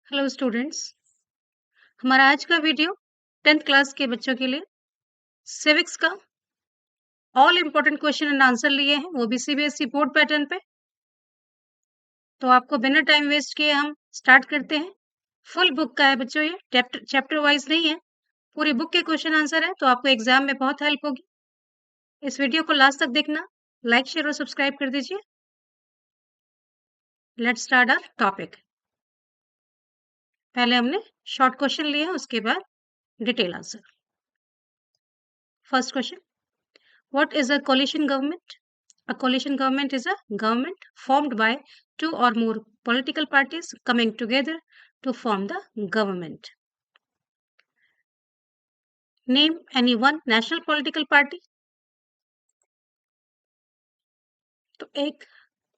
Hello students. हमारा आज का वीडियो 10th क्लास के बच्चों के लिए सिविक्स का all important question and answer लिए हैं, वो भी सीबीएसई बोर्ड पैटर्न पे। तो आपको बिना टाइम वेस्ट किए हम स्टार्ट करते हैं। फुल बुक का है बच्चों, ये चैप्टर वाइज नहीं है, पूरी बुक के क्वेश्चन आंसर है, तो आपको एग्जाम में बहुत हेल्प होगी। इस वीडियो को लास्ट तक देखना, लाइक शेयर और सब्सक्राइब कर दीजिए। Let's start our topic. पहले हमने शॉर्ट क्वेश्चन लिए हैं, उसके बाद detail answer. First question, what is a coalition government? A coalition government is a government formed by two or more political parties coming together to form the government. Name any one national political party. तो एक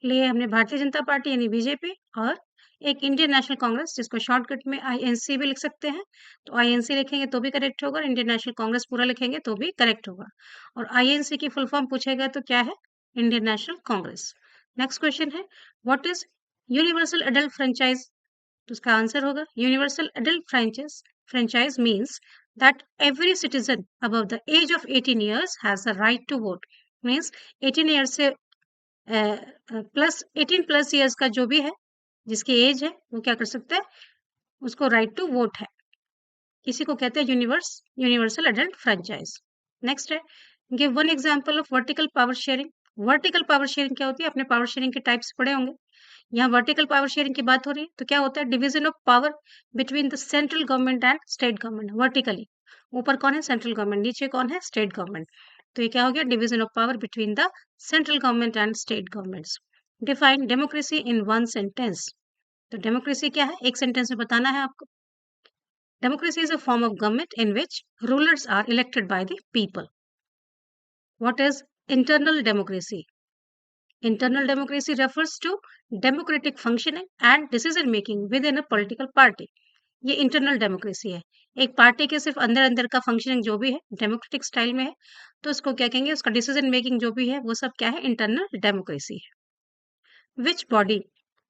लिए हमने Bharatiya Janata party यानी BJP, और एक Indian National Congress जिसको shortcut में INC भी लिख सकते हैं। तो आईएनसी लिखेंगे तो भी करेक्ट होगा, इंडियन नेशनल कांग्रेस पूरा लिखेंगे तो भी करेक्ट होगा। और आईएनसी की फुल फॉर्म पूछेगा तो क्या है? Indian National Congress. Next question है, what is universal adult franchise? तो उसका आंसर होगा universal adult franchise means that every citizen above the age of 18 years has the right to vote. Means 18 years से plus 18 plus years का जो भी है, जिसकी एज है, वो क्या कर सकता है? उसको राइट टू वोट है। इसी को कहते हैं यूनिवर्सल एडल्ट फ्रेंचाइज। नेक्स्ट है, give one example of vertical power sharing. Vertical power sharing क्या होती है? अपने पावर शेयरिंग के टाइप्स पढ़े होंगे। यहाँ वर्टिकल पावर शेयरिंग की बात हो रही है, तो क्या होता है? Division of power between the central government and state government. Vertically ऊपर कौन है? Central government. नीचे कौन है? State government. तो ये क्या हो गया? Division of power between the central government and state governments. Define democracy in one sentence. तो डेमोक्रेसी क्या है? एक सेंटेंस में बताना है आपको। Democracy is a form of government in which rulers are elected by the people. What is internal democracy? Internal democracy refers to democratic functioning and decision making within a political party. ये internal democracy है। एक party के सिर्फ अंदर अंदर का functioning जो भी है डेमोक्रेटिक स्टाइल में है, तो उसको क्या कहेंगे? उसका डिसीजन मेकिंग जो भी है वो सब क्या है? इंटरनल डेमोक्रेसी है। Which body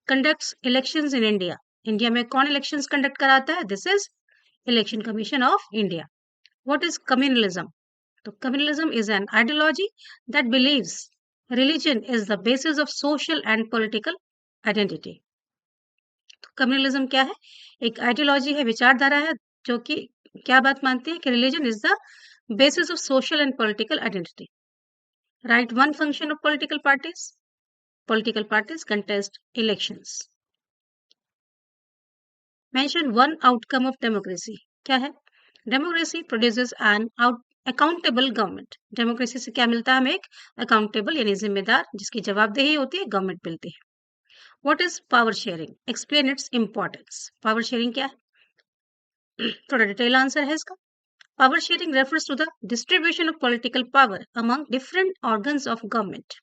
conducts elections in India? India में कौन इलेक्शंस कंडक्ट कराता है? This is election commission of India. What is communalism? So communalism is an ideology that believes religion is the basis of social and political identity. तो communalism क्या है? एक ideology है, विचारधारा है, जो कि क्या बात मानती है कि religion is the basis of social and political identity. Right one function of political parties. Political parties contest elections. Mention one outcome of democracy. क्या है? Democracy produces N accountable government. Democracy से क्या मिलता है हमें? एक अकाउंटेबल यानी जिम्मेदार, जिसकी जवाबदेही होती है, गवर्नमेंट मिलती है। What is power sharing? Explain its importance. Power sharing क्या है? थोड़ा डिटेल आंसर है इसका। Power sharing refers to the distribution of political power among different organs of government,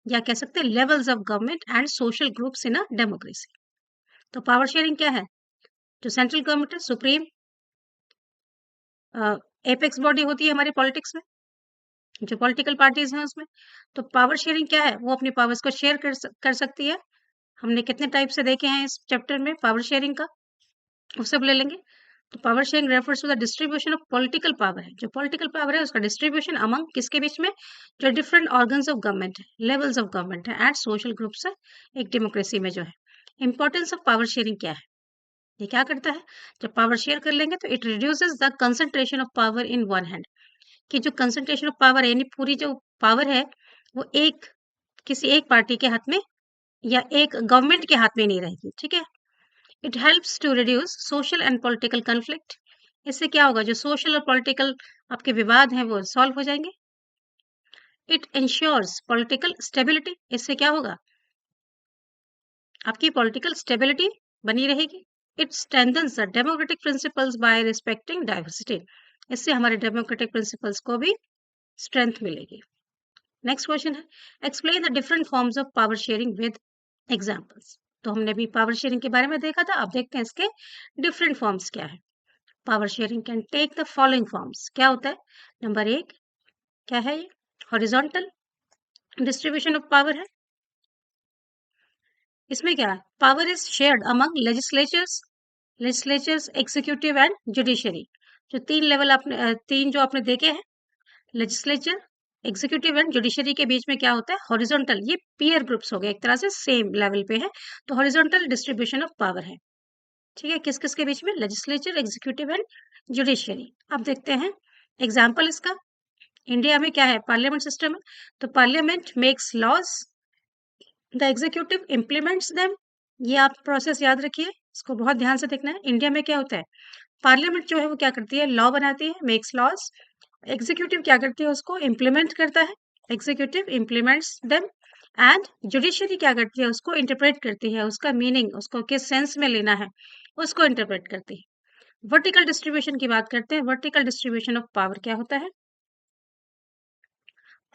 या कह सकते हैं levels of government and social groups in a democracy. तो पावर शेयरिंग क्या है? जो सेंट्रल गवर्नमेंट है, सुप्रीम एपेक्स बॉडी होती है हमारी पॉलिटिक्स में, जो पॉलिटिकल पार्टीज हैं उसमें। तो पावर शेयरिंग क्या है? वो अपनी पावर्स को शेयर कर सकती है। हमने कितने टाइप से देखे हैं इस चैप्टर में पावर शेयरिंग का, वो सब ले लेंगे। तो power sharing refers to the distribution of political power है। जो पॉलिटिकल पावर है उसका डिस्ट्रीब्यूशन अमंग किसके बीच में? जो डिफरेंट ऑर्गन्स ऑफ गवर्नमेंट है, लेवल्स ऑफ गवर्नमेंट है, एंड सोशल ग्रुप्स है, एक डेमोक्रेसी में जो है। इंपॉर्टेंस ऑफ पावर शेयरिंग क्या है? ये क्या करता है? जब पावर शेयर कर लेंगे तो it reduces the concentration of power in one hand. कि जो कंसंट्रेशन ऑफ पावर है, यानी पूरी जो पावर है वो एक किसी एक पार्टी के हाथ में या एक गवर्नमेंट के हाथ में नहीं रहेगी। ठीक है। It helps to reduce social and political conflict. इससे क्या होगा? जो सोशल और पॉलिटिकल आपके विवाद हैं वो सॉल्व हो जाएंगे। It ensures political stability. इससे क्या होगा? आपकी पॉलिटिकल स्टेबिलिटी बनी रहेगी। It strengthens the democratic principles by respecting diversity. इससे हमारे डेमोक्रेटिक प्रिंसिपल्स को भी स्ट्रेंथ मिलेगी। नेक्स्ट क्वेश्चन है, explain the different forms of power sharing with examples. तो हमने भी पावर शेयरिंग के बारे में देखा था, अब देखते हैं इसके डिफरेंट फॉर्म्स क्या है। Power sharing can take the following forms. क्या होता है? नंबर एक, क्या है ये? हॉरिजॉन्टल डिस्ट्रीब्यूशन ऑफ पावर है। इसमें क्या है? Power is shared among legislatures legislature, executive and judiciary. जो तीन लेवल आपने तीन जो आपने देखे हैं, लेजिस्लेचर, एग्जीक्यूटिव एंड जुडिशरी के बीच में क्या होता है, हॉरिजॉन्टल, ये पीयर ग्रुप्स हो गए, एक तरह से सेम लेवल पे है, तो हॉरिजॉन्टल डिस्ट्रीब्यूशन ऑफ पावर है। ठीक है, किस किस के बीच में, लेजिस्लेचर, एग्जीक्यूटिव एंड जुडिशरी। अब देखते हैं एग्जाम्पल इसका। इंडिया में क्या है, पार्लियामेंट सिस्टम है, तो parliament makes laws, the executive implements them. ये आप प्रोसेस याद रखिए, इसको बहुत ध्यान से देखना है। इंडिया में क्या होता है, पार्लियामेंट जो है वो क्या करती है, लॉ बनाती है, मेक्स लॉज। एग्जीक्यूटिव क्या करती है, उसको इम्प्लीमेंट करता है, executive implements them. And judiciary क्या करती है, उसको इंटरप्रेट करती है, उसका मीनिंग, उसको किस सेंस में लेना है, उसको इंटरप्रेट करती है। वर्टिकल डिस्ट्रीब्यूशन की बात करते हैं। वर्टिकल डिस्ट्रीब्यूशन ऑफ पावर क्या होता है,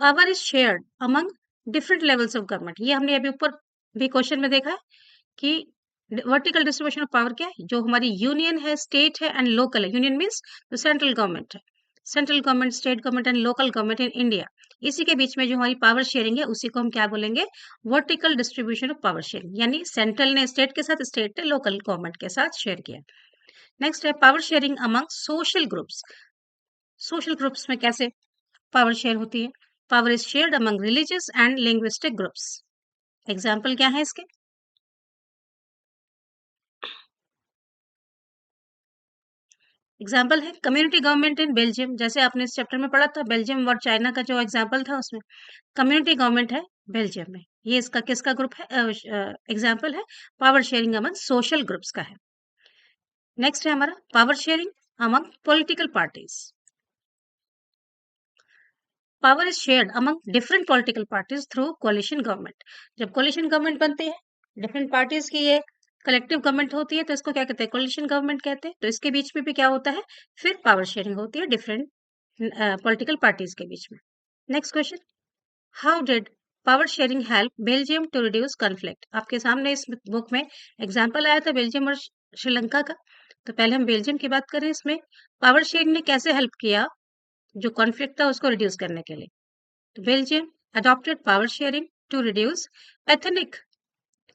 power is shared among different levels of government. ये हमने अभी ऊपर भी क्वेश्चन में देखा है कि वर्टिकल डिस्ट्रीब्यूशन ऑफ पावर क्या है, जो हमारी यूनियन है, स्टेट है एंड लोकल है। यूनियन मीन्स जो सेंट्रल गवर्नमेंट है, central government, state government and local government in India, इसी के बीच में जो हमारी पावर शेयरिंग है उसी को हम क्या बोलेंगे, vertical distribution of power sharing. यानी सेंट्रल ने स्टेट के साथ, स्टेट ने लोकल गवर्नमेंट के साथ शेयर किया। नेक्स्ट है power sharing among social groups. Social groups में कैसे पावर शेयर होती है, power is shared among religious and linguistic groups. Example क्या है इसके, एग्जाम्पल है कम्युनिटी गवर्नमेंट इन बेल्जियम। जैसे आपने इस चैप्टर में पढ़ा था, बेल्जियम और चाइना का जो एग्जाम्पल था, उसमें कम्युनिटी गवर्नमेंट है बेल्जियम में। ये इसका किसका ग्रुप है, एग्जाम्पल है power sharing among social groups का है। नेक्स्ट है हमारा power sharing among political parties. Power is shared among different political parties through कोalition government. जब कोalition गवर्नमेंट बनती है, डिफरेंट पार्टीज की ये कलेक्टिव गवर्नमेंट होती है, तो इसको क्या कहते हैं, कोalition गवर्नमेंट कहते हैं। तो इसके बीच में भी क्या होता है, फिर पावर शेयरिंग होती है डिफरेंट पॉलिटिकल पार्टीज के बीच में। Next question, how did power sharing help Belgium to reduce conflict. आपके सामने इस बुक में एग्जाम्पल आया था बेल्जियम और श्रीलंका का। तो पहले हम बेल्जियम की बात करें, इसमें पावर शेयरिंग ने कैसे हेल्प किया जो कॉन्फ्लिक्ट था उसको रिड्यूस करने के लिए। तो Belgium adopted power sharing to reduce ethnic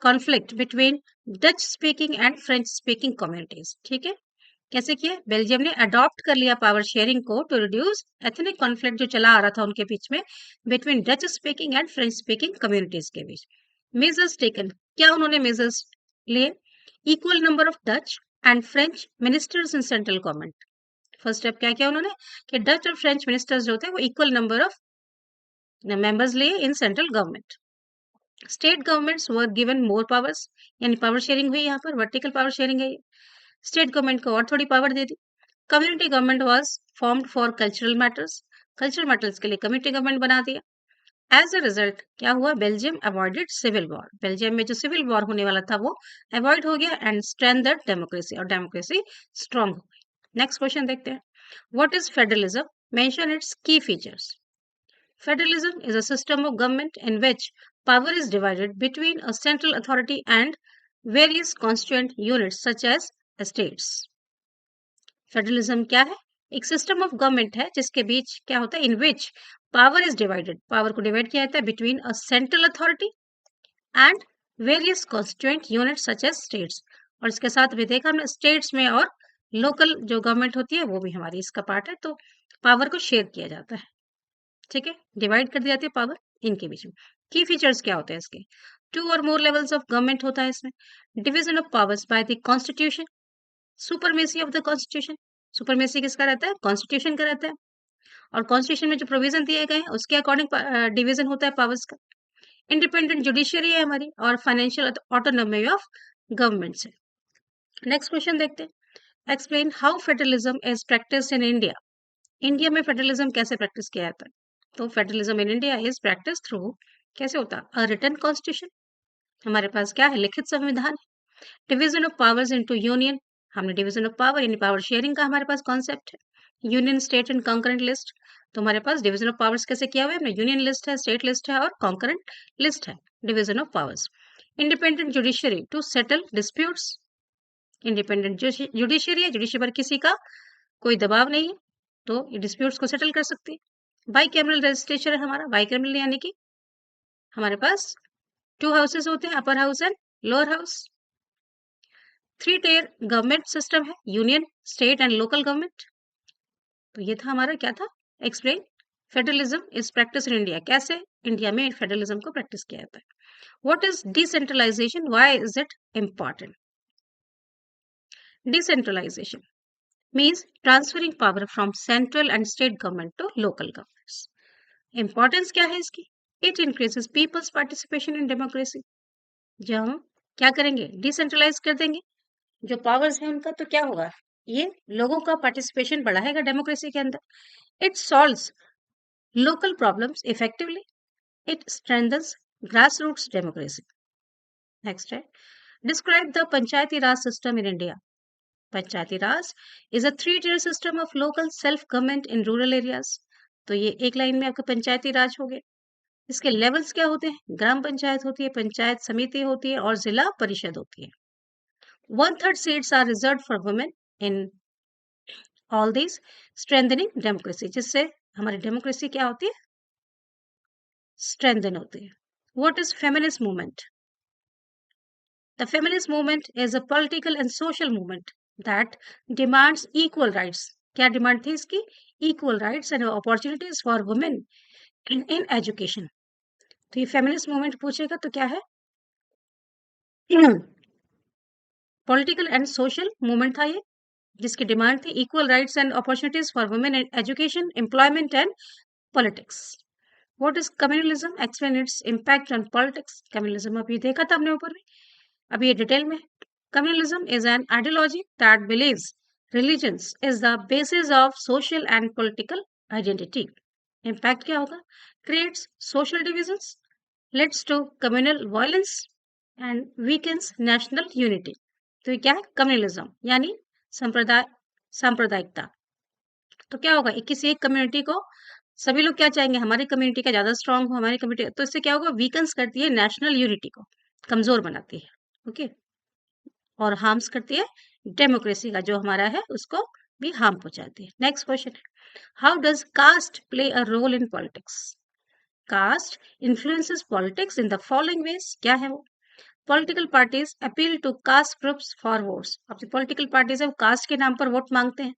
conflict between Dutch speaking and French speaking communities। ठीक है, कैसे किया, बेल्जियम ने अडॉप्ट कर लिया पावर शेयरिंग को टू रिड्यूस एथनिक कॉन्फ्लिक्ट जो चला आ रहा था उनके बीच में, between Dutch speaking and French speaking communities के बीच। मेजर्स टेकन, क्या उन्होंने मेजर्स लिए, equal number of Dutch and French ministers in central government. First step क्या किया उन्होंने, कि डच और फ्रेंच मिनिस्टर्स जो थे वो इक्वल नंबर ऑफ मेंबर्स लिए in central government. State governments were given more powers, यानी पावर शेयरिंग हुई, यहाँ पर वर्टिकल पावर शेयरिंग है ये। स्टेट गवर्नमेंट को और थोड़ी power they the. Community government was formed for cultural matters, cultural matters के लिए कम्युनिटी गवर्नमेंट बना दिया। एज अ रिजल्ट क्या हुआ, Belgium avoided civil war. Belgium में जो सिविल वॉर होने वाला था वो अवॉइड हो गया, एंड स्ट्रेंथेंड डेमोक्रेसी, और डेमोक्रेसी स्ट्रांग हो गई। नेक्स्ट क्वेश्चन देखते हैं, what is federalism, mention it's की features. Federalism is a system of government in which power is divided between a central authority and various constituent units such as states. Federalism क्या है, एक system of government है जिसके बीच क्या होता है, in which power is divided, power को divide किया जाता है between a central authority and various constituent units such as states. और इसके साथ भी देखा हमने स्टेट्स में और लोकल जो गवर्नमेंट होती है वो भी हमारी इसका पार्ट है। तो पावर को शेयर किया जाता है, ठीक है, डिवाइड कर दी जाती है पावर इनके बीच में। की फीचर्स क्या होते हैं इसके, टू और मोर लेवल्स ऑफ गवर्नमेंट होता है इसमें, division of powers by the constitution, supremacy of the constitution. Supremacy किसका रहता है, कॉन्स्टिट्यूशन का रहता है, और कॉन्स्टिट्यूशन में जो प्रोविजन दिए गए हैं उसके अकॉर्डिंग डिवीजन होता है पावर्स का। इंडिपेंडेंट जुडिशियरी है हमारी, और फाइनेंशियल ऑटोनॉमी ऑफ गवर्नमेंट से। नेक्स्ट क्वेश्चन देखते हैं, explain how federalism is practised in India. India में फेडरलिज्म कैसे प्रैक्टिस किया जाता है, तो federalism in India is practice through, कैसे होता है, अ रिटन कॉन्स्टिट्यूशन, हमारे पास क्या है, लिखित संविधान है। Division of powers into union, हमने डिवीजन ऑफ पावर यानी पावर शेयरिंग का हमारे पास कॉन्सेप्ट है। Union, state and concurrent list, तो हमारे पास डिवीजन ऑफ पावर्स कैसे किया हुआ है, हमने यूनियन लिस्ट है, स्टेट लिस्ट है और कॉन्करेंट लिस्ट है, division of powers. Independent judiciary to settle disputes, independent judiciary है, जुडिशरी पर किसी का कोई दबाव नहीं है, तो ये डिस्प्यूट्स को सेटल कर सकती है। बाई कैमरल लेजिस्लेचर है हमारा, बाई कैमरल यानी कि हमारे पास टू हाउसेस होते हैं, upper house and lower house. 3 tier government system है, union, state and local government. तो ये था हमारा क्या था, explain federalism is practice in India, कैसे इंडिया में फेडरलिज्म को प्रैक्टिस किया जाता है। What is decentralisation, why is it important. Decentralisation means transferring power from central and state government to local governments. Importance क्या है इसकी? It increases people's participation in democracy. जब हम क्या करेंगे, डिसेंट्रलाइज कर देंगे जो पावर्स है उनका, तो क्या होगा, ये लोगों का पार्टिसिपेशन बढ़ाएगा डेमोक्रेसी के अंदर। It solves local problems effectively, it strengthens grass roots democracy. Next है, describe the panchayati raj system in India. Panchayati raj is a 3 tier system of local self government in rural areas. तो ये एक लाइन में आपका पंचायती राज हो गया। इसके लेवल्स क्या होते हैं, ग्राम पंचायत होती है, पंचायत समिति होती है और जिला परिषद होती है। 1/3 seats are reserved for women in all this, strengthening democracy, जिससे हमारी डेमोक्रेसी क्या होती है, स्ट्रेंथन होती है। What is feminist movement. The feminist movement is a political and social movement that demands equal rights. क्या डिमांड थी इसकी, equal rights and opportunities for women in education. तो ये फेमिनिस्ट मूवमेंट पूछेगा तो क्या है, पॉलिटिकल एंड सोशल मूवमेंट था ये, जिसकी डिमांड थी equal rights and opportunities for women in education, employment and politics. What is communalism, explain its impact on politics. Communalism अभी देखा था हमने ऊपर में, अभी ये डिटेल में। Communalism is an ideology that believes religions is the basis of social and political identity. Impact क्या होगा, creates social divisions, leads to communal violence and weakens national unity। तो ये क्या है, कम्युनलिज्म यानी संप्रदाय, सांप्रदायिकता। तो क्या होगा, किसी एक कम्युनिटी को सभी लोग क्या चाहेंगे, हमारी कम्युनिटी का ज्यादा स्ट्रांग हो, हमारी कम्युनिटी, तो इससे क्या होगा, वीकन्स करती है नेशनल यूनिटी को, कमजोर बनाती है, ओके, और हार्म्स करती है डेमोक्रेसी का जो हमारा है उसको भी हार्म पहुंचाती है। नेक्स्ट क्वेश्चन है, how does caste play a role in politics. Caste influences politics in the following ways. क्या है वो, political parties appeal to caste groups for votes. अब जो पॉलिटिकल पार्टीज है वो कास्ट के नाम पर वोट मांगते हैं।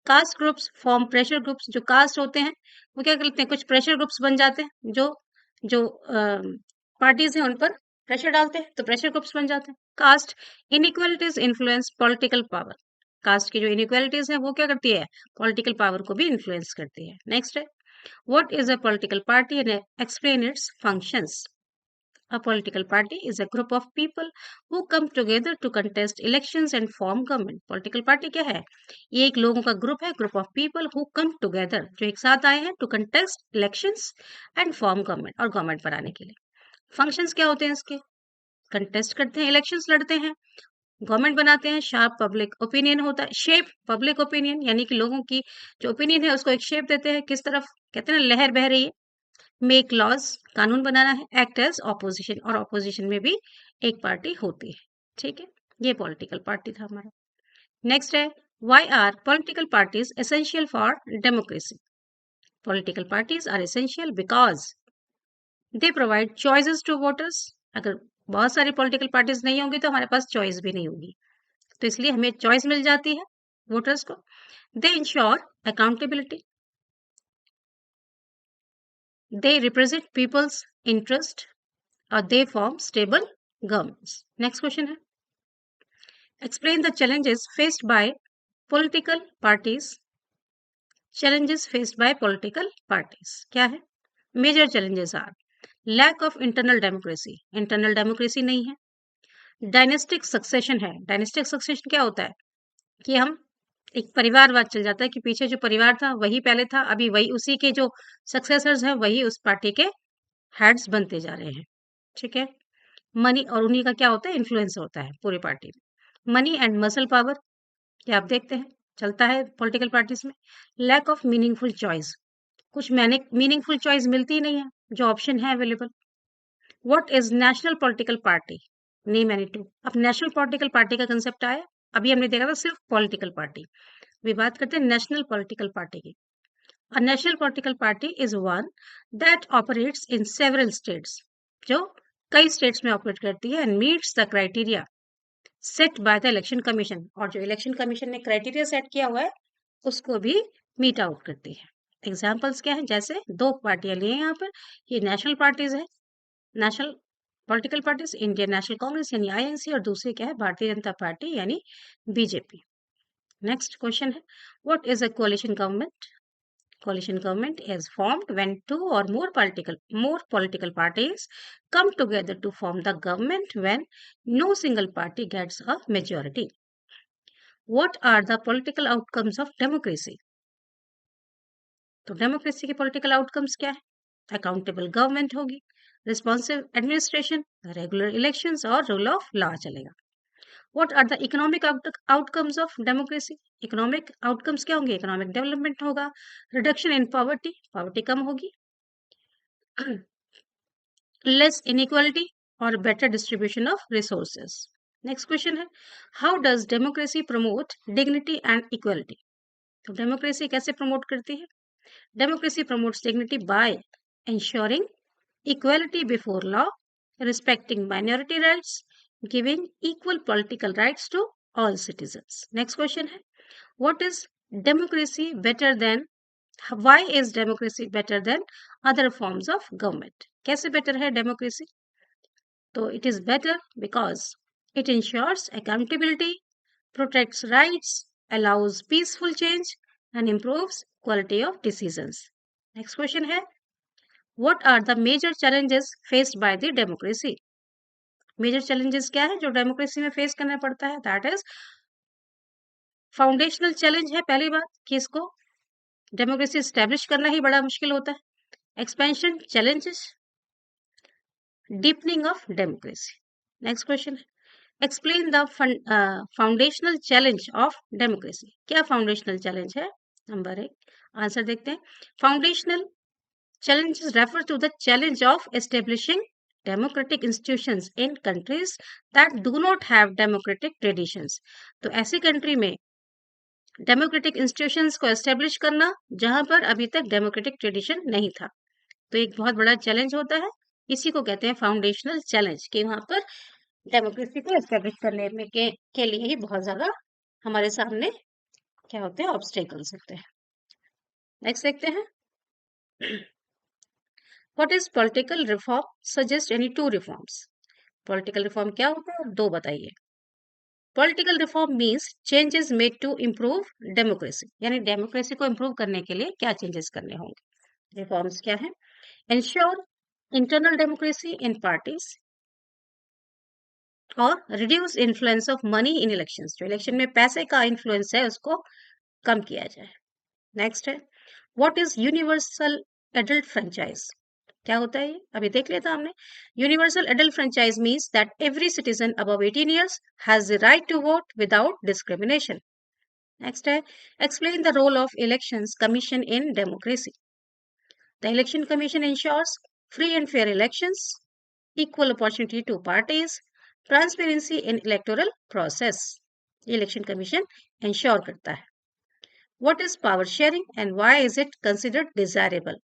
Caste groups form pressure groups, जो कास्ट होते हैं वो क्या करते हैं, कुछ प्रेशर ग्रुप्स बन जाते हैं, जो जो पार्टीज हैं उन पर प्रेशर डालते हैं, तो प्रेशर ग्रुप्स बन जाते हैं। Caste inequalities influence political power. Caste की जो इनइक्वालिटीज है वो क्या करती है, पॉलिटिकल पावर को भी इन्फ्लुएंस करती है। नेक्स्ट है, what is a political party and explain its functions। A political party is a group of people who come together to contest elections and form government। Political party क्या है, ये एक लोगों का ग्रुप है, group of people who come together, जो एक साथ आए हैं to contest elections and form government, और गवर्नमेंट बनाने के लिए। फंक्शंस क्या होते हैं इसके, कंटेस्ट करते हैं, इलेक्शंस लड़ते हैं, गवर्नमेंट बनाते हैं, शार्प पब्लिक ओपिनियन होता है, शेप पब्लिक ओपिनियन यानी कि लोगों की जो ओपिनियन है उसको एक शेप देते हैं, किस तरफ, कहते हैं ना लहर बह रही है। मेक लॉज, कानून बनाना है। एक्ट एज ऑपोजिशन, और ऑपोजिशन में भी एक पार्टी होती है, ठीक है, ये पॉलिटिकल पार्टी था हमारा। नेक्स्ट है, why are political parties essential for democracy. Political parties are essential because they provide choices to voters. अगर बहुत सारी पॉलिटिकल पार्टीज नहीं होंगी तो हमारे पास चॉइस भी नहीं होगी, तो इसलिए हमें चॉइस मिल जाती है वोटर्स को। They ensure accountability, they represent people's interest, और they form stable governments. Next question है, explain the challenges faced by political parties. Challenges faced by political parties क्या है, major challenges are lack of internal democracy, internal democracy नहीं है। Dynastic succession है, dynastic succession क्या होता है कि हम एक परिवारवाद चल जाता है कि पीछे जो परिवार था वही पहले था, अभी वही उसी के जो सक्सेसर्स हैं वही उस पार्टी के हेड्स बनते जा रहे हैं, ठीक है। मनी, और उन्हीं का क्या होता है, इन्फ्लुएंस होता है पूरी पार्टी में। मनी एंड मसल पावर, क्या आप देखते हैं चलता है पॉलिटिकल पार्टीज में। लैक ऑफ मीनिंगफुल चॉइस, कुछ मीनिंगफुल चॉइस मिलती ही नहीं है जो ऑप्शन है available. What is national political party, name any two. अब नेशनल पॉलिटिकल पार्टी का कंसेप्ट आया, अभी हमने देखा था सिर्फ पॉलिटिकल पार्टी, अभी बात करते हैं नेशनल पॉलिटिकल पार्टी की। A national political party is one that operates in several states, जो कई स्टेट्स में ऑपरेट करती है, and meets the criteria set by the election commission, और जो इलेक्शन कमीशन ने क्राइटेरिया सेट किया हुआ है उसको भी मीट आउट करती है। एग्जाम्पल्स क्या है, जैसे दो पार्टियां लिए यहाँ पर, ये नेशनल पार्टीज है, national political parties, Indian National Congress यानी आईएनसी, और दूसरी क्या है, भारतीय जनता पार्टी यानी बीजेपी। नेक्स्ट क्वेश्चन है, what is a कोalition government? Coalition government is formed when two or more political parties come together to form the government when no single party gets a majority. What are the political outcomes of democracy? तो democracy के political outcomes क्या है? Accountable government होगी, responsive administration, regular elections और rule of law चलेगा। What are the economic outcomes of democracy? Economic outcomes क्या होंगे? Economic development होगा, रिडक्शन इन पॉवर्टी, पॉवर्टी कम होगी, लेस इनइक्वालिटी और better distribution of resources. Next question है, how does democracy promote dignity and equality? तो democracy कैसे promote करती है? Democracy promotes dignity by ensuring equality before law, respecting minority rights, giving equal political rights to all citizens. Next question है, what is democracy better than, why is democracy better than other forms of government? कैसे better है democracy? तो it is better because it ensures accountability, protects rights, allows peaceful change and improves quality of decisions. Next question है, what are the major challenges faced by the democracy? Major challenges क्या है जो democracy में face करना पड़ता है? That is foundational challenge है, पहली बात कि इसको डेमोक्रेसी एस्टेब्लिश करना ही बड़ा मुश्किल होता है। Expansion challenges, deepening of democracy. Next question है, explain the foundational challenge of democracy. क्या फाउंडेशनल चैलेंज है? नंबर 1 आंसर देखते हैं, foundational challenges refer to the challenge of establishing democratic institutions in countries that do not have democratic traditions. तो ऐसी country में democratic institutions को establish करना जहां पर अभी तक डेमोक्रेटिक ट्रेडिशन नहीं था, तो एक बहुत बड़ा चैलेंज होता है। इसी को कहते हैं फाउंडेशनल चैलेंज, कि वहां पर डेमोक्रेसी को एस्टेब्लिश करने में के लिए ही बहुत ज्यादा हमारे सामने क्या होते हैं, ऑब्स्टेकल्स होते हैं। नेक्स्ट देखते हैं, What is political reform? Suggest any two reforms. Political reform क्या होता है? दो बताइए। Political reform means changes made to improve democracy. यानी डेमोक्रेसी को इम्प्रूव करने के लिए क्या चेंजेस करने होंगे? रिफॉर्म्स क्या है? Ensure internal democracy in parties और reduce influence of money in elections. जो इलेक्शन में पैसे का इन्फ्लुएंस है उसको कम किया जाए। नेक्स्ट है, What is universal adult franchise? क्या होता है ये? अभी देख लेता हमने। Universal adult franchise means that every citizen above 18 years has the right to vote without discrimination. Next है, explain the role of elections commission in democracy. The election commission ensures free and fair elections, equal opportunity to parties, transparency in electoral process. Election commission ensure करता है। What is power sharing and why is it considered desirable?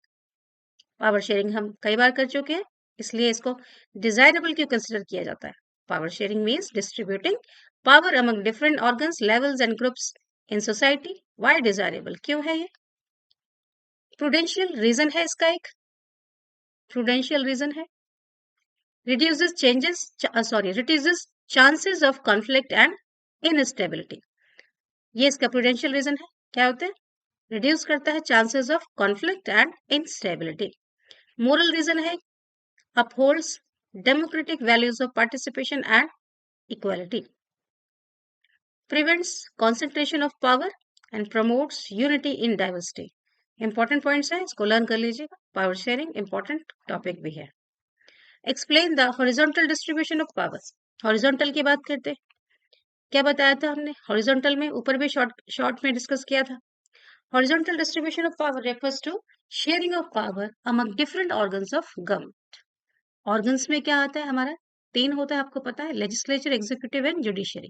Power sharing हम कई बार कर चुके हैं, इसलिए इसको desirable क्यों कंसिडर किया जाता है? Power sharing means distributing power among different organs, levels and groups in society. Why desirable क्यों है ये? प्रूडेंशियल रीजन है इसका, एक प्रूडेंशियल रीजन है, reduces chances of conflict and instability. ये इसका प्रूडेंशियल रीजन है। क्या होता है? रिड्यूस करता है chances of conflict and instability. Moral reason है, upholds democratic values of participation and equality, prevents concentration of power and promotes unity in diversity. Important points है, इसको लर्न कर लीजिएगा। पावर शेयरिंग इंपॉर्टेंट टॉपिक भी है। Explain the horizontal distribution of power. Horizontal की बात करते, क्या बताया था हमने? हॉरिजॉन्टल में ऊपर भी शॉर्ट में डिस्कस किया था। Horizontal distribution of power refers to sharing of power among different organs of government. Organs में क्या आता है हमारा? 3 होता है, आपको पता है, legislature, executive and judiciary.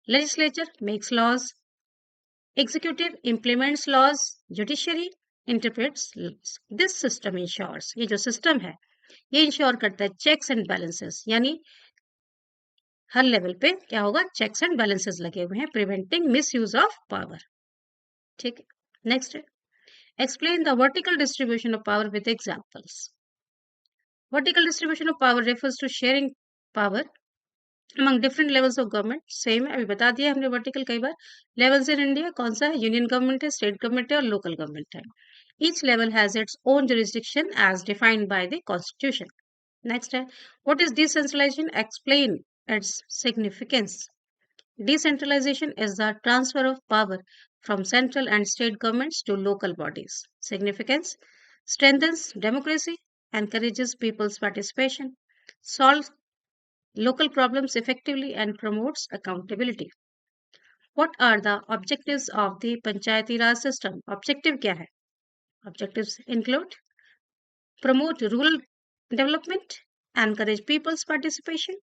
Legislature makes laws, executive implements laws, judiciary interprets laws. This system ensures, ये जो सिस्टम है ये इंश्योर करता है चेक्स एंड बैलेंसेस, यानी हर लेवल पे क्या होगा, चेक्स एंड बैलेंसेस लगे हुए हैं, preventing misuse of power. ठीक है, नेक्स्ट है explain the vertical distribution of power with examples. Vertical distribution of power refers to sharing power among different levels of government। Same है, अभी बता दिया हमने वर्टिकल कई बार। लेवल्स इन इंडिया कौन सा है, यूनियन गवर्नमेंट है, स्टेट गवर्नमेंट है और लोकल गवर्नमेंट है। Each level has its own jurisdiction as defined by the constitution। Next है what is decentralisation, explain its significance. Decentralization is the transfer of power from central and state governments to local bodies. Significance: strengthens democracy, encourages people's participation, solves local problems effectively, and promotes accountability. What are the objectives of the Panchayati Raj system? Objective क्या है? Objectives include promote rural development, encourage people's participation,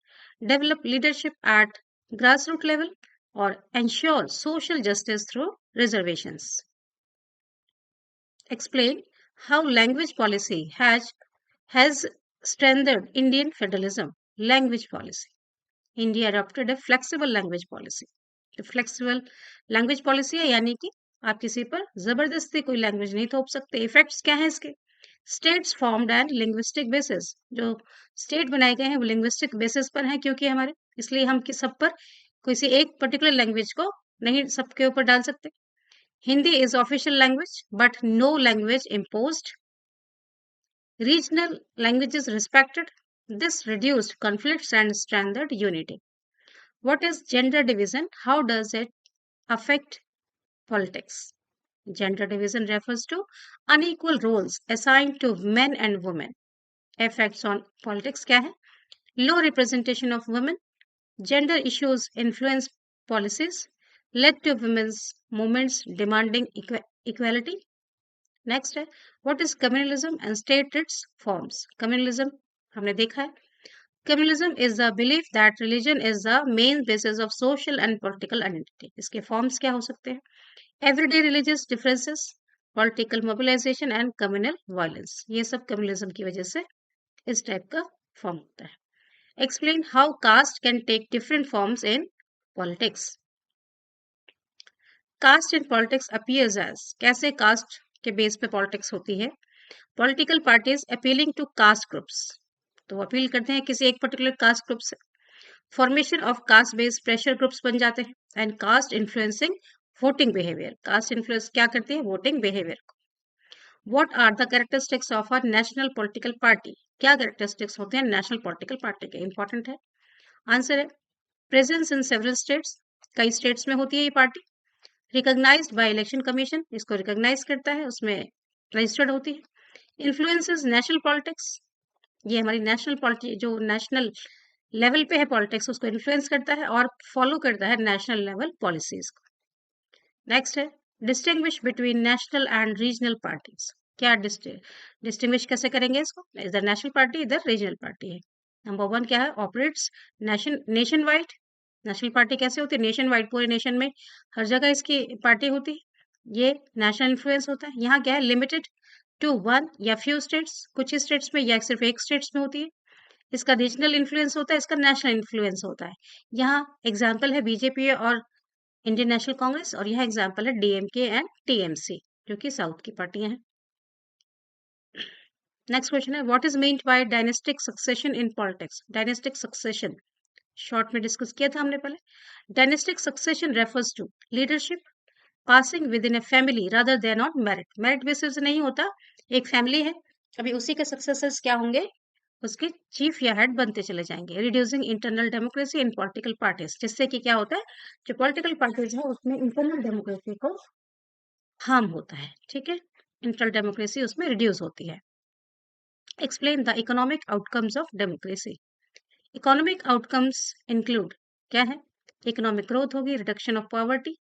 develop leadership at grassroots level, or ensure social justice through reservations. Explain how language policy has strengthened Indian federalism. Language policy. India adopted a flexible language policy. तो flexible language policy है, यानी कि आप किसी पर जबरदस्ती कोई language नहीं थोप सकते। इफेक्ट्स क्या है इसके? States formed and linguistic basis, जो स्टेट बनाए गए हैं वो लिंग्विस्टिक बेसिस पर हैं क्योंकि हमारे, इसलिए हम सब पर किसी एक पर्टिकुलर लैंग्वेज को नहीं सबके ऊपर डाल सकते। Hindi is official language but no language imposed. Regional languages respected. This reduced conflicts and strengthened unity. What is gender division? How does it affect politics? Gender division refers to unequal roles assigned to men and women. Effects on politics क्या है? Low representation of women. Gender issues influence policies, led to women's movements demanding equality. Next है what is communalism and state its forms. Communalism हमने देखा है, communalism is the belief that religion is the main basis of social and political identity. इसके forms क्या हो सकते हैं? Everyday religious differences, political mobilisation and communal violence. ये सब कम्युनलिज्म की वजह से इस टाइप का फॉर्म होता है। Explain how caste can take different forms in politics. Caste in politics appears as, कैसे कास्ट के बेस पे पॉलिटिक्स होती है? Political parties appealing to caste groups, तो अपील करते हैं किसी एक पर्टिकुलर कास्ट ग्रुप से। Formation of caste based pressure groups बन जाते हैं। And caste influencing voting behaviour, caste influence क्या करती है? वोटिंग बिहेवियर को। What are the characteristics of a national political party? क्या कैरेक्टरिस्टिक्स होते हैं नेशनल पॉलिटिकल पार्टी के? इंपॉर्टेंट है। आंसर है प्रेजेंस इन सेवरल स्टेट्स, कई स्टेट्स में होती है ये party. Recognised by election commission, इसको रिकॉग्नाइज करता है, उसमें रजिस्टर्ड होती है। इन्फ्लुएंसेस नेशनल पॉलिटिक्स, ये हमारी नेशनल पॉलिटिक्स जो नेशनल लेवल पे है पॉलिटिक्स उसको इन्फ्लुएंस करता है और फॉलो करता है नेशनल लेवल पॉलिसीज को। नेक्स्ट है distinguish between national and regional parties. क्या डिस्टिंग्विश कैसे करेंगे इसको? इधर नेशनल पार्टी इधर रीजनल पार्टी है। नंबर वन क्या है? Operates nation wide. National party कैसे होती है? नेशन वाइड, पूरे नेशन में हर जगह इसकी पार्टी होती है। ये नेशनल इन्फ्लुएंस होता है। यहाँ क्या है? लिमिटेड टू वन या फ्यू स्टेट्स, कुछ ही स्टेट्स में या सिर्फ एक स्टेट्स में होती है। इसका रीजनल इन्फ्लुएंस होता है, इसका नेशनल इन्फ्लुएंस होता है। यहाँ एग्जाम्पल है बीजेपी और इंडियन नेशनल कांग्रेस, और यह एग्जाम्पल है डीएमके एंड टीएमसी जो कि साउथ की पार्टियां हैं। नेक्स्ट क्वेश्चन है what is meant by dynastic succession in politics. Dynastic succession short में डिस्कस किया था हमने पहले। Dynastic succession refers to leadership passing within a family rather than on merit. Merit basis नहीं होता, एक फैमिली है, अभी उसी के सक्सेसर्स क्या होंगे? उसके चीफ या हेड बनते चले जाएंगे। Reducing internal democracy in political parties, जिससे कि क्या होता है? जो पॉलिटिकल पार्टीज है उसमें इंटरनल डेमोक्रेसी को हार्म होता है। ठीक है, इंटरनल डेमोक्रेसी उसमें रिड्यूस होती है। Explain the economic outcomes of democracy. Economic outcomes include क्या है? इकोनॉमिक ग्रोथ होगी, reduction of poverty,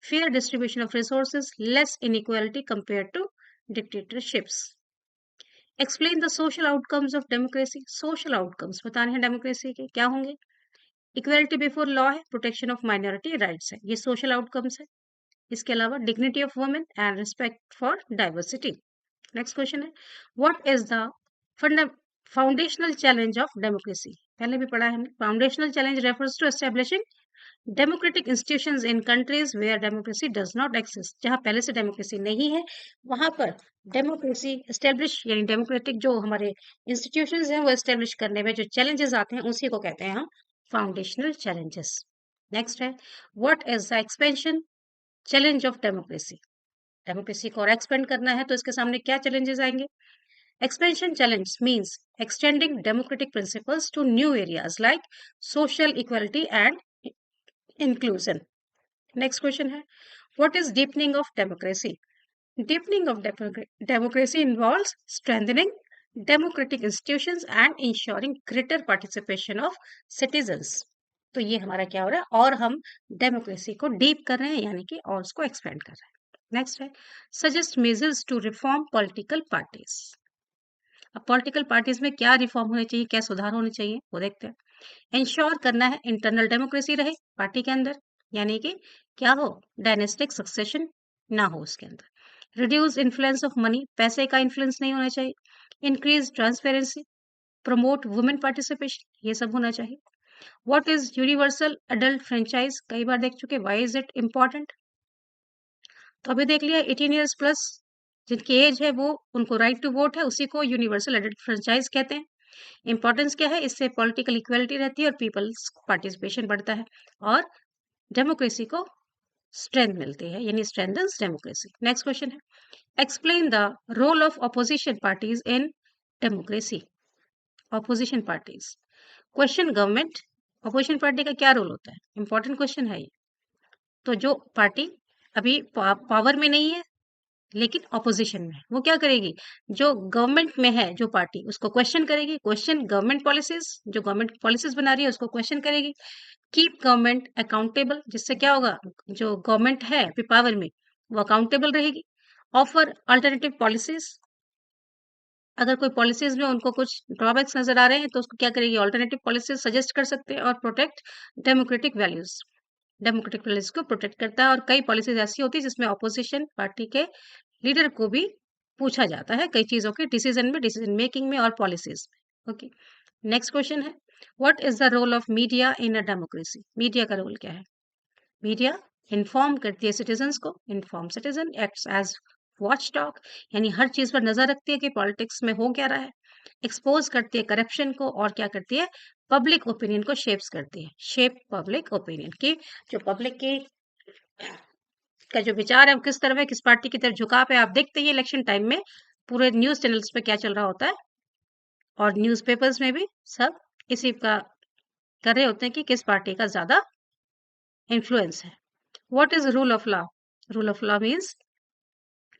fair distribution of resources, less inequality compare to dictatorships. Explain the social outcomes of democracy. Social outcomes बताने हैं democracy के, क्या होंगे? Equality before law है, protection of minority rights है, ये सोशल आउटकम्स है। इसके अलावा dignity of women and respect for diversity. Next question है what is the foundational challenge of democracy. पहले भी पढ़ा है हमने। Foundational challenge refers to establishing democratic institutions in countries where democracy does not exist, जहां पहले से डेमोक्रेसी नहीं है वहां पर डेमोक्रेसी एस्टेब्लिश यानी डेमोक्रेटिक जो हमारे इंस्टीट्यूशंस हैं वो एस्टेब्लिश करने में जो चैलेंजेस आते हैं उसी को कहते हैं हम फाउंडेशनल चैलेंजेस। नेक्स्ट है, what is the expansion challenge of democracy. Democracy को और एक्सपेंड करना है तो इसके सामने क्या चैलेंजेस आएंगे। Expansion challenge means extending democratic principles to new areas like social equality and inclusion. Next question है, what is deepening of democracy? Deepening of democracy involves strengthening democratic institutions and ensuring greater participation of citizens. तो ये हमारा क्या हो रहा है, और हम डेमोक्रेसी को डीप कर रहे हैं यानी कि और उसको एक्सपेंड कर रहे हैं। नेक्स्ट है, suggest measures to reform political parties. अब पॉलिटिकल पार्टीज में क्या रिफॉर्म होने चाहिए, क्या सुधार होने चाहिए वो देखते हैं। इंश्योर करना है इंटरनल डेमोक्रेसी रहे पार्टी के अंदर, यानी कि क्या हो, डायनेस्टिक सक्सेशन ना हो उसके अंदर। रिड्यूस इन्फ्लुएंस ऑफ मनी, पैसे का इन्फ्लुएंस नहीं होना चाहिए। Increase transparency, promote women participation, ये सब होना चाहिए। What is universal adult franchise, कई बार देख चुके, व्हाई इज इट इम्पोर्टेंट। तो अभी देख लिया 18 ईयर्स प्लस जिनकी एज है वो, उनको राइट टू वोट है, उसी को यूनिवर्सल एडेड फ्रेंचाइज कहते हैं। इंपॉर्टेंस क्या है, इससे पॉलिटिकल इक्वलिटी रहती है और पीपल्स पार्टिसिपेशन बढ़ता है और डेमोक्रेसी को स्ट्रेंथ मिलती है, यानी स्ट्रेंथन्स डेमोक्रेसी। नेक्स्ट क्वेश्चन है, explain the role of opposition parties in democracy. Opposition parties, question government, opposition party का क्या रोल होता है, इंपॉर्टेंट क्वेश्चन है ये। तो जो पार्टी अभी पावर में नहीं है लेकिन ऑपोजिशन में, वो क्या करेगी, जो गवर्नमेंट में है जो पार्टी उसको क्वेश्चन करेगी, क्वेश्चन गवर्नमेंट पॉलिसीज, जो गवर्नमेंट पॉलिसीज बना रही है उसको क्वेश्चन करेगी। कीप गवर्नमेंट अकाउंटेबल, जिससे क्या होगा, जो गवर्नमेंट है पावर में वो अकाउंटेबल रहेगी। ऑफर अल्टरनेटिव पॉलिसीज, अगर कोई पॉलिसीज में उनको कुछ ड्रॉबैक्स नजर आ रहे हैं तो उसको क्या करेगी, ऑल्टरनेटिव पॉलिसीज सजेस्ट कर सकते हैं। और protect democratic values, democratic values को प्रोटेक्ट करता है। और कई पॉलिसीज ऐसी होती है जिसमें ऑपोजिशन पार्टी के लीडर को भी पूछा जाता है कई चीजों के डिसीजन में, डिसीजन मेकिंग में और पॉलिसीज में। ओके, नेक्स्ट क्वेश्चन है, what is the role of media in a democracy. Media का रोल क्या है। मीडिया इन्फॉर्म करती है सिटीजन्स को, inform citizen, acts as watchdog, यानी हर चीज पर नजर रखती है कि पॉलिटिक्स में हो क्या रहा है। एक्सपोज करती है करप्शन को, और क्या करती है, पब्लिक ओपिनियन को शेप्स करती है, शेप पब्लिक ओपिनियन की, जो पब्लिक की का जो विचार है वो किस तरफ है, किस पार्टी की तरफ झुकाव है। आप देखते हैं इलेक्शन टाइम में पूरे न्यूज चैनल्स पे क्या चल रहा होता है और न्यूज़पेपर्स में भी सब इसी का कर रहे होते हैं कि किस पार्टी का ज्यादा इन्फ्लुएंस है। What is rule of law. Rule of law means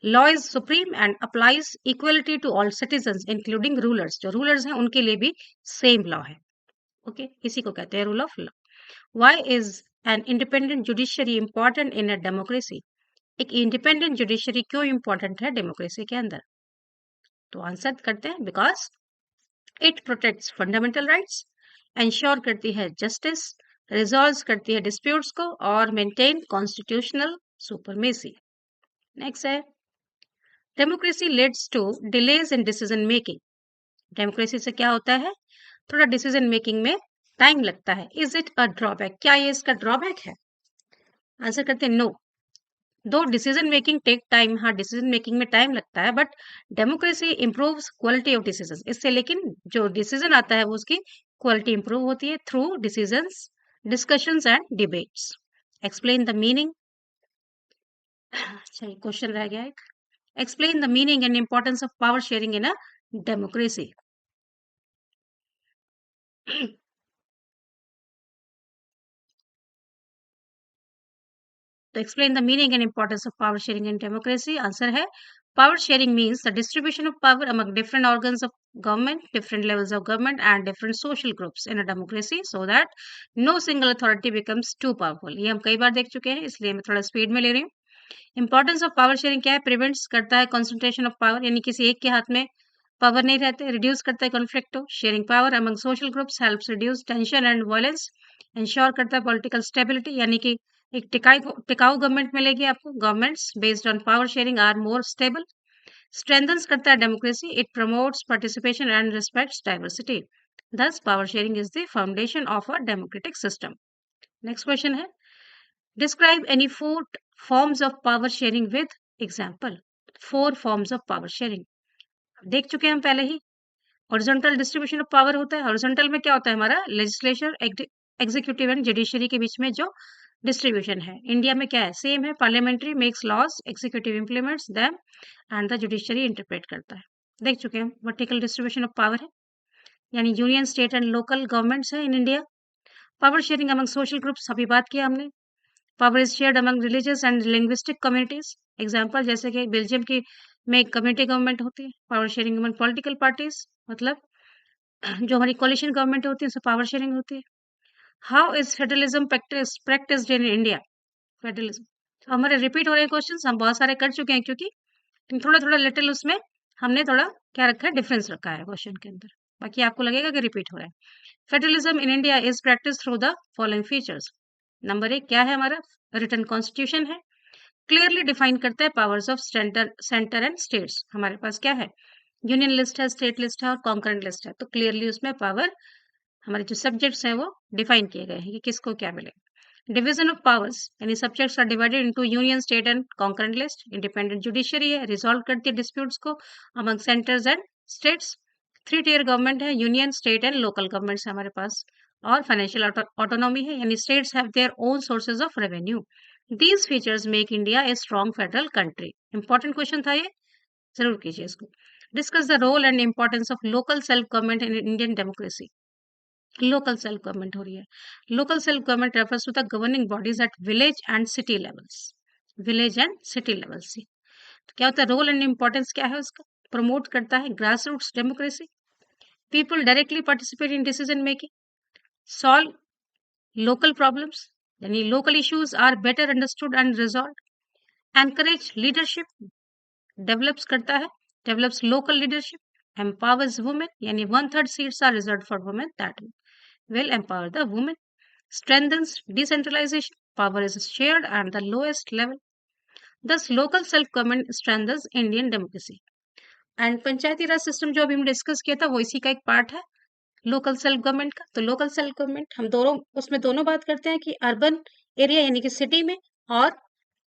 law is supreme and applies equality to all citizens including rulers, जो रूलर्स हैं उनके लिए भी सेम लॉ है। ओके, इसी को कहते हैं rule of law. Why is an independent judiciary important in a democracy. एक इंडिपेंडेंट जुडिशरी क्यों इंपॉर्टेंट है डेमोक्रेसी के अंदर, तो आंसर करते हैं, because it protects fundamental rights, ensure करती है जस्टिस, रिजॉल्व करती है डिस्प्यूट्स को और मेंटेन कॉन्स्टिट्यूशनल सुपरमेसी। नेक्स्ट है, democracy leads to delays in decision making. Democracy से क्या होता है, थोड़ा डिसीजन मेकिंग में टाइम लगता है। इज इट अ ड्रॉबैक, क्या ये इसका ड्रॉबैक है। आंसर करते हैं नो, दो डिसीजन मेकिंग टेक टाइम, हाँ डिसीजन मेकिंग में टाइम लगता है, but democracy improves quality of decision इससे, लेकिन जो डिसीजन आता है वो उसकी क्वालिटी इंप्रूव होती है through decisions, discussions and debates. Explain the meaning, अच्छा ये क्वेश्चन रह गया एक, explain the meaning and importance of power sharing in a democracy. तो explain the meaning and importance of power sharing in democracy. Answer है, power sharing means the distribution of power among different organs of government, different levels of government and different social groups in a democracy so that no single authority becomes too powerful। ये हम कई बार देख चुके हैं इसलिए मैं थोड़ा speed में ले रही हूँ। इंपॉर्टेंस ऑफ पावर शेयरिंग क्या है, प्रिवेंट्स करता है कंसंट्रेशन ऑफ पावर, यानी किसी एक के हाथ में पावर नहीं रहते। रिड्यूस करता है conflict, sharing power among social groups helps reduce tension and violence. Ensure करता है पॉलिटिकल स्टेबिलिटी, यानी कि एक टिकाऊ गवर्नमेंट मिलेगी आपको, governments based on power sharing are more stable. Strengthens करता है democracy, it promotes participation and respects diversity. Thus, power sharing is the foundation of a democratic system. Next question है, describe any 4 forms of power sharing with example. 4 forms of power sharing देख चुके हैं हम पहले ही. Horizontal distribution of power होता है. Horizontal में क्या होता है हमारा, लेजिस्लेचर, एग्जीक्यूटिव एंड जुडिशरी के बीच में जो डिस्ट्रीब्यूशन है. इंडिया में क्या है, सेम है. Parliamentary makes laws, executive implements them and the judiciary interpret करता है. देख चुके हैं. वर्टिकल डिस्ट्रीब्यूशन ऑफ पावर है, यानी union, state and local governments है in India. Power sharing among social groups, अभी बात किया हमने. Power is shared among religious and linguistic communities. Example जैसे कि बेल्जियम की में कम्युनिटी गवर्नमेंट होती है. Power sharing among political parties, मतलब जो हमारी कोलिशन गवर्नमेंट होती है उससे पावर शेयरिंग होती है. How is federalism practised in India. Federalism, हमारे रिपीट हो रहे हैं क्वेश्चन, हम बहुत सारे कर चुके हैं क्योंकि थोड़ा थोड़ा लिटिल उसमें हमने थोड़ा क्या रखा है, डिफरेंस रखा है क्वेश्चन के अंदर. बाकी आपको लगेगा कि रिपीट हो रहा है. Federalism in India is practice through the following features. Number 1 क्या है हमारा, रिटन कॉन्स्टिट्यूशन है. क्लियरली डिफाइन करता है powers of centre and states. हमारे पास क्या है, यूनियन लिस्ट है, स्टेट लिस्ट है और कॉन्करेंट लिस्ट है. तो क्लियरली उसमें पावर, हमारे जो सब्जेक्ट्स हैं वो डिफाइन किए गए हैं कि किसको क्या मिले. डिवीजन ऑफ पावर्स, यानी subjects are divided into union, state and concurrent list. Independent judiciary है, रिजॉल्व करती है डिस्प्यूट्स को among centres and states. 3 tier government है, union, state and local governments है हमारे पास. और फाइनेंशियल ऑटोनॉमी है, यानी states have their own sources of revenue. These features make India a strong federal country. Important question था ये, जरूर कीजिए इसको. Discuss the role and importance of local self government in Indian democracy. Local self government हो रही है. Local self government refers to the governing bodies at village and city levels. Village and city levels. तो क्या होता है, role and importance क्या है उसका, प्रमोट करता है grass roots democracy. People directly participate in decision making. Solve local problems, यानी local issues are better understood and resolve. Encourage leadership, develops करता है, develops local leadership. empowers women, यानी 1/3 seats are reserved for women, that will empower the women. Strengthens decentralization, power is shared at the lowest level. Thus local self government strengthens Indian democracy. And Panchayati raj system जो अभी हम discuss किया था वो इसी का एक पार्ट है, लोकल सेल्फ गवर्नमेंट का. तो लोकल सेल्फ गवर्नमेंट हम दोनों उसमें दोनों बात करते हैं कि अर्बन एरिया यानी कि सिटी में और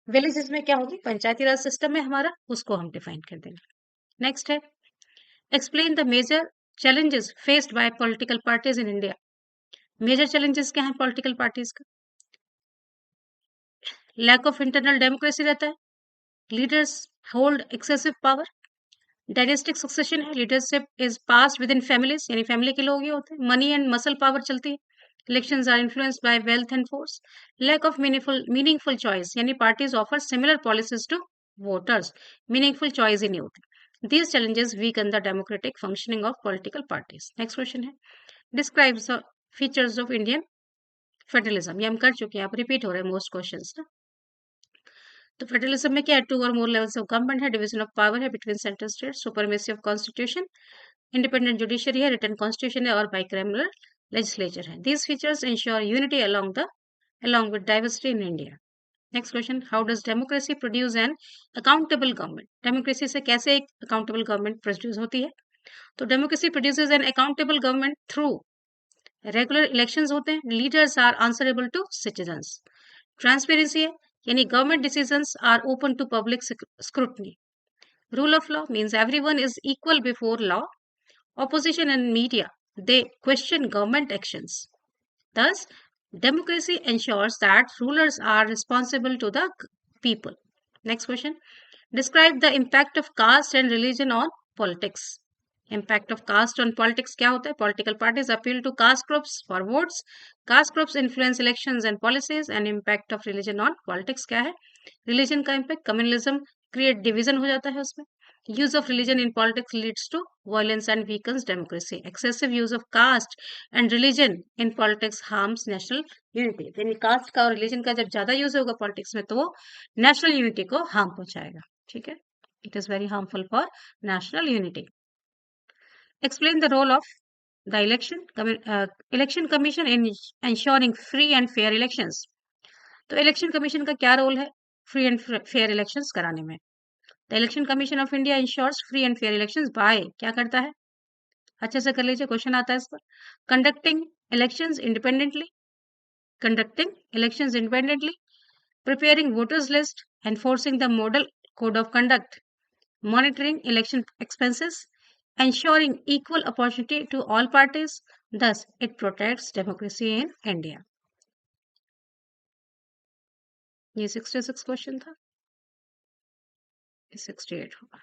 विलेजेस में क्या होगी, पंचायती राज सिस्टम में हमारा, उसको हम डिफाइन कर देंगे. नेक्स्ट है, explain the major challenges faced by political parties in India. Major challenges क्या है पॉलिटिकल पार्टीज का, लैक ऑफ इंटरनल डेमोक्रेसी रहता है, leaders hold excessive power, dynastic succession है, leadership is passed within families, यानी family के लोग ही होते हैं, मनी एंड मसल पावर चलती है, elections are influenced by wealth and force, lack of meaningful choice, यानी parties offer similar policies to voters, meaningful choice ही नहीं होती. These challenges weaken the democratic functioning of political parties. Next question है, describes the features of Indian federalism. ये हम कर चुके हैं, आप रिपीट हो रहे हैं मोस्ट क्वेश्चंस ना. तो फेडरलिज्म में क्या है, 2 और मोर लेवल्स ऑफ गवर्नमेंट है, डिवीजन ऑफ पावर है between central state, supremacy of constitution, independent judiciary है, रिटन कॉन्स्टिट्यूशन है और बाइकैमरल लेजिस्लेचर है. These features ensure unity along with diversity in India. Next question, how does democracy produce an accountable government. Democracy से कैसे एक accountable government produce होती है. तो democracy produces N accountable government through regular elections होते हैं, leaders are answerable to citizens, transparency है, यानी government decisions are open to public scrutiny, rule of law means everyone is equal before law, opposition and media, they question government actions. Thus, democracy ensures that rulers are responsible to the people. Next question. Describe the impact of caste and religion on politics. Impact of caste on politics क्या होता है? Political parties appeal to caste groups for votes. Caste groups influence elections and policies. And impact of religion on politics क्या है? Religion का impact, communalism create division हो जाता है उसमें. Use of religion in politics leads to violence and weakens democracy. Excessive use of caste and religion in politics harms national unity. यानी caste का और religion का जब ज्यादा यूज होगा पॉलिटिक्स में तो वो नेशनल यूनिटी को हार्म पहुंचाएगा. ठीक है, it is very harmful for national unity. Explain the role of the election commission in ensuring free and fair elections. तो इलेक्शन कमीशन का क्या रोल है फ्री एंड फेयर इलेक्शंस कराने में. The election commission of India ensures free and fair elections by क्या करता है, अच्छे से कर लीजिए, क्वेश्चन आता है इस पर। Conducting elections independently, conducting elections independently, preparing voters list, enforcing the model code of conduct, monitoring election expenses, ensuring equal opportunity to all parties. Thus, it protects democracy in India. ये 66 question था, 68 होगा।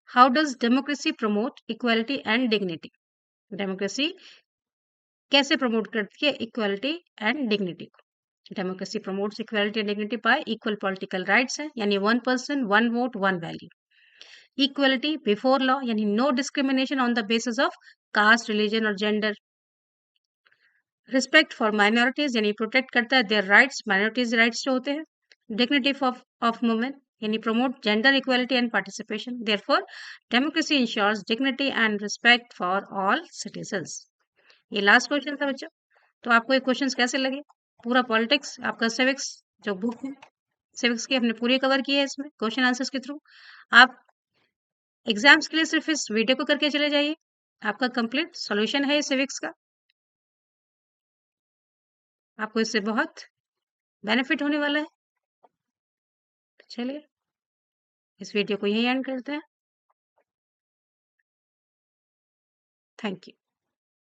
How does democracy promote equality and dignity? Democracy कैसे promote करती है equality and dignity को? Democracy promotes equality and dignity by equal political rights है, यानी 1 person 1 vote 1 value. Equality before law, यानी no discrimination on the basis of caste, religion और gender. Respect for minorities, यानी protect करता है their rights, minorities rights जो होते हैं। डिग्निटी ऑफ वुमेन, यानी promote gender equality and participation. Therefore democracy ensures dignity and respect for all citizens. ये last question था बच्चों। तो आपको ये क्वेश्चंस कैसे लगे? पूरा पॉलिटिक्स आपका सिविक्स जो बुक है, सिविक्स की हमने पूरी कवर की है इसमें क्वेश्चन आंसर्स के थ्रू। आप एग्जाम्स के लिए सिर्फ इस वीडियो को करके चले जाइए, आपका कंप्लीट सॉल्यूशन है सिविक्स का। आपको इससे बहुत बेनिफिट होने वाला है। तो चलिए इस वीडियो को यहीं एंड करते हैं। Thank you.